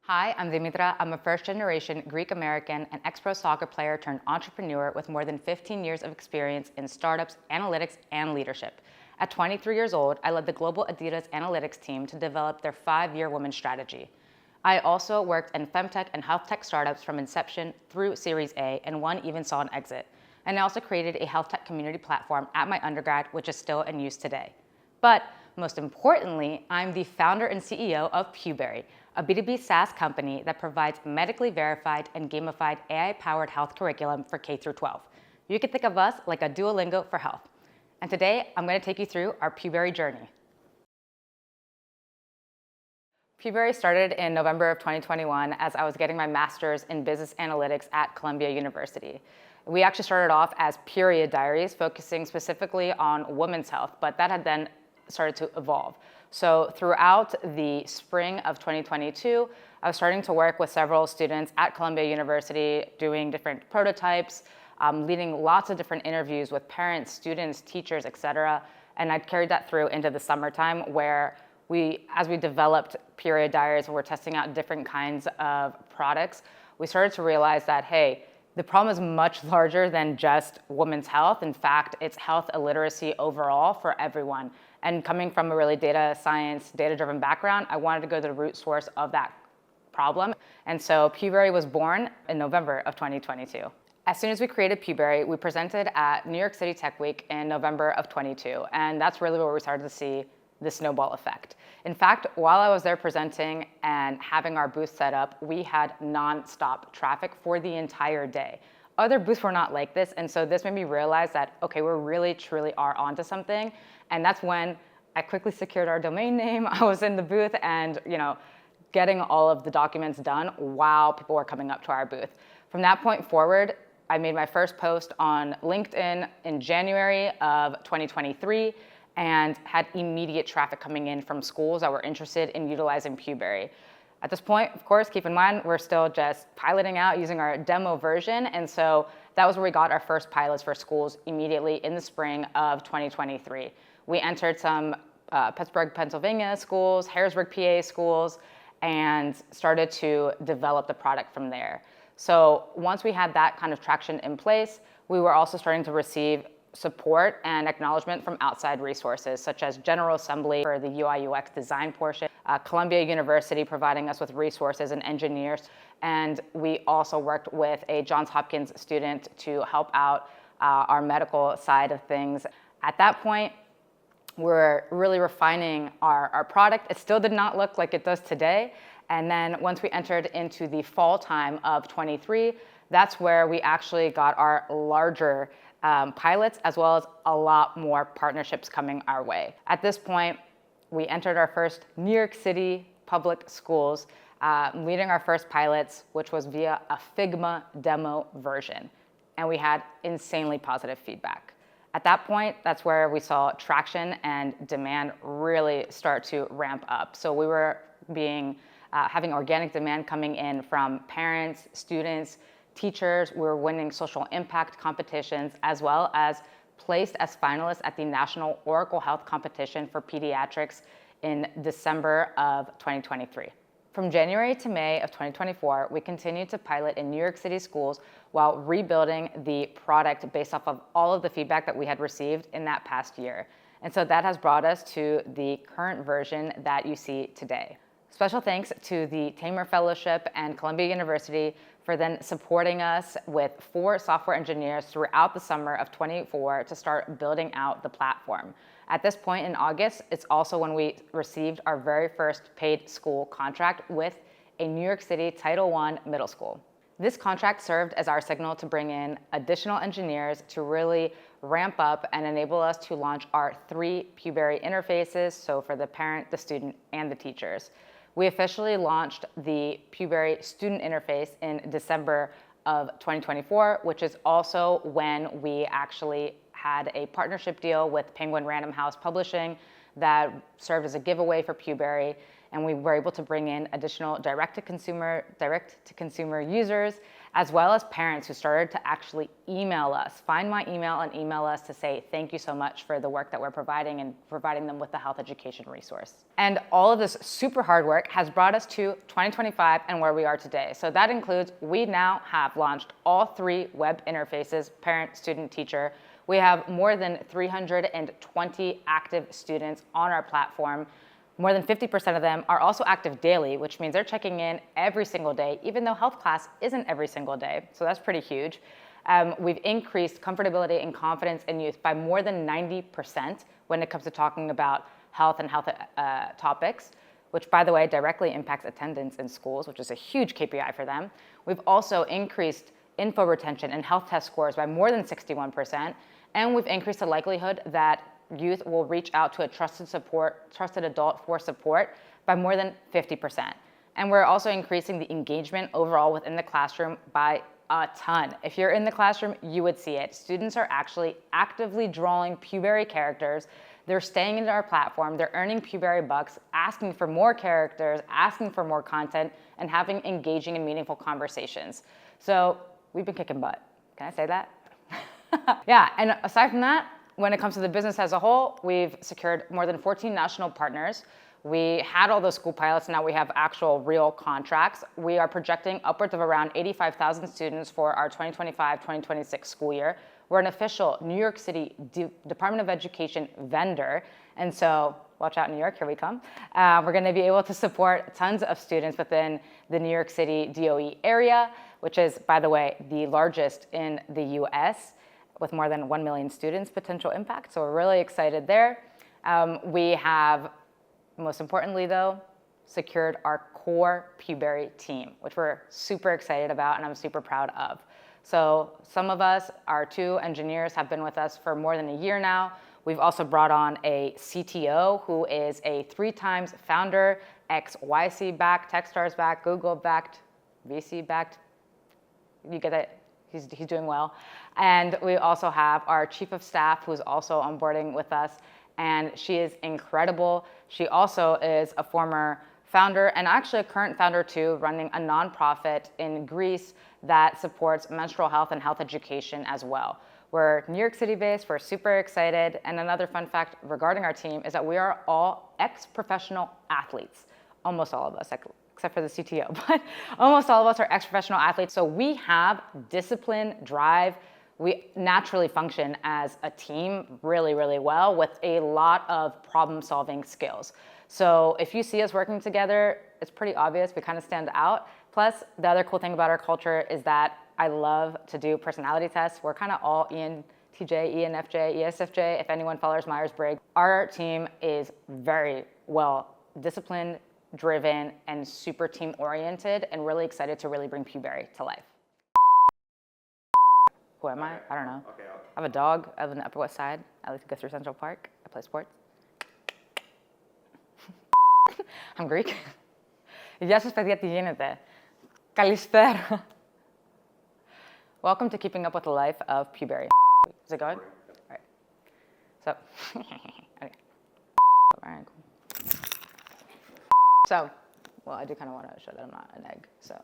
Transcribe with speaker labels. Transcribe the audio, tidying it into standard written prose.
Speaker 1: Hi, I'm Demetra. I'm a first-generation Greek-American and ex-pro soccer player turned entrepreneur with more than 15 years of experience in startups, analytics, and leadership. At 23 years old, I led the global Adidas analytics team to develop their 5-year women's strategy. I also worked in femtech and health tech startups from inception through Series A, and one even saw an exit. And I also created a health tech community platform at my undergrad, which is still in use today. But most importantly, I'm the founder and CEO of Puberry, a B2B SaaS company that provides medically verified and gamified AI-powered health curriculum for K through 12. You can think of us like a Duolingo for health. And today, I'm going to take you through our Puberry journey. Puberry started in November of 2021 as I was getting my master's in business analytics at Columbia University. We actually started off as period diaries, focusing specifically on women's health, but that had then started to evolve. So throughout the spring of 2022, I was starting to work with several students at Columbia University, doing different prototypes, leading lots of different interviews with parents, students, teachers, etc. And I carried that through into the summertime where as we developed period diaries and we're testing out different kinds of products, we started to realize that, hey, the problem is much larger than just women's health. In fact, it's health illiteracy overall for everyone. And coming from a really data science, data-driven background, I wanted to go to the root source of that problem. And so Puberry was born in November of 2022. As soon as we created Puberry, we presented at New York City Tech Week in November of 22. And that's really where we started to see the snowball effect. In fact, while I was there presenting and having our booth set up, we had nonstop traffic for the entire day. Other booths were not like this, and so this made me realize that, okay, we really, truly are onto something. And that's when I quickly secured our domain name. I was in the booth and, getting all of the documents done while people were coming up to our booth. From that point forward, I made my first post on LinkedIn in January of 2023 and had immediate traffic coming in from schools that were interested in utilizing Puberry. At this point, of course, keep in mind, we're still just piloting out using our demo version. And so that was where we got our first pilots for schools immediately in the spring of 2023. We entered some Pittsburgh, Pennsylvania schools, Harrisburg, PA schools, and started to develop the product from there. So once we had that kind of traction in place, we were also starting to receive support and acknowledgement from outside resources, such as General Assembly for the UI UX design portion, Columbia University providing us with resources and engineers, and we also worked with a Johns Hopkins student to help out our medical side of things. At that point, we're really refining our product. It still did not look like it does today, and then once we entered into the fall time of 23, that's where we actually got our larger pilots, as well as a lot more partnerships coming our way. At this point, we entered our first New York City public schools, leading our first pilots, which was via a Figma demo version. And we had insanely positive feedback. At that point, that's where we saw traction and demand really start to ramp up. So we were having organic demand coming in from parents, students, teachers. We were winning social impact competitions, as well as placed as finalists at the National Oracle Health Competition for Pediatrics in December of 2023. From January to May of 2024, we continued to pilot in New York City schools while rebuilding the product based off of all of the feedback that we had received in that past year. And so that has brought us to the current version that you see today. Special thanks to the Tamer Fellowship and Columbia University for then supporting us with 4 software engineers throughout the summer of 24 to start building out the platform. At this point in August, it's also when we received our very first paid school contract with a New York City Title I middle school. This contract served as our signal to bring in additional engineers to really ramp up and enable us to launch our 3 Puberry interfaces, so for the parent, the student, and the teachers. We officially launched the Puberry student interface in December of 2024, which is also when we actually had a partnership deal with Penguin Random House Publishing that served as a giveaway for Puberry. and we were able to bring in additional direct-to-consumer users, as well as parents who started to actually email us, find my email and email us to say thank you so much for the work that we're providing and providing them with the health education resource. And all of this super hard work has brought us to 2025 and where we are today. So that includes, we now have launched all 3 web interfaces, parent, student, teacher. We have more than 320 active students on our platform. More than 50% of them are also active daily, which means they're checking in every single day, even though health class isn't every single day. So that's pretty huge. We've increased comfortability and confidence in youth by more than 90% when it comes to talking about health and health topics, which, by the way, directly impacts attendance in schools, which is a huge KPI for them. We've also increased info retention and health test scores by more than 61%, and we've increased the likelihood that youth will reach out to a trusted adult for support by more than 50%. And we're also increasing the engagement overall within the classroom by a ton. If you're in the classroom, you would see it. Students are actually actively drawing Puberry characters. They're staying into our platform, they're earning Puberry bucks, asking for more characters, asking for more content, and having engaging and meaningful conversations. So we've been kicking butt. Can I say that? Yeah, and aside from that, when it comes to the business as a whole, we've secured more than 14 national partners. We had all those school pilots, now we have actual real contracts. We are projecting upwards of around 85,000 students for our 2025-2026 school year. We're an official New York City Department of Education vendor, and so watch out, New York, here we come. We're gonna be able to support tons of students within the New York City DOE area, which is, by the way, the largest in the US, with more than 1 million students potential impact. So we're really excited there. We have, most importantly though, secured our core Puberry team, which we're super excited about and I'm super proud of. So some of us, our 2 engineers, have been with us for more than a year now. We've also brought on a CTO who is a 3 times founder, ex-YC backed, Techstars backed, Google backed, VC backed. You get it? He's doing well. And we also have our chief of staff who's also onboarding with us, and she is incredible. She also is a former founder and actually a current founder too, running a nonprofit in Greece that supports menstrual health and health education as well. We're New York City based, we're super excited. And another fun fact regarding our team is that we are all ex-professional athletes, almost all of us, except for the CTO, but almost all of us are ex-professional athletes. So we have discipline, drive. We naturally function as a team really, really well with a lot of problem-solving skills. So if you see us working together, it's pretty obvious, we kind of stand out. Plus, the other cool thing about our culture is that I love to do personality tests. We're kind of all ENTJ, ENFJ, ESFJ, if anyone follows Myers-Briggs. Our team is very well disciplined, driven, and super team-oriented, and really excited to really bring Puberry to life. Who am I? I don't know. Okay, I have a dog. I live in the Upper West Side. I like to go through Central Park. I play sports. I'm Greek. Γεια σας, παιδιά, τι γίνεται? Καλησπέρα. Welcome to Keeping Up with the Life of Puberry. Is it going? All right. So, okay. All right, cool. So, well, I do kind of want to show that I'm not an egg, so.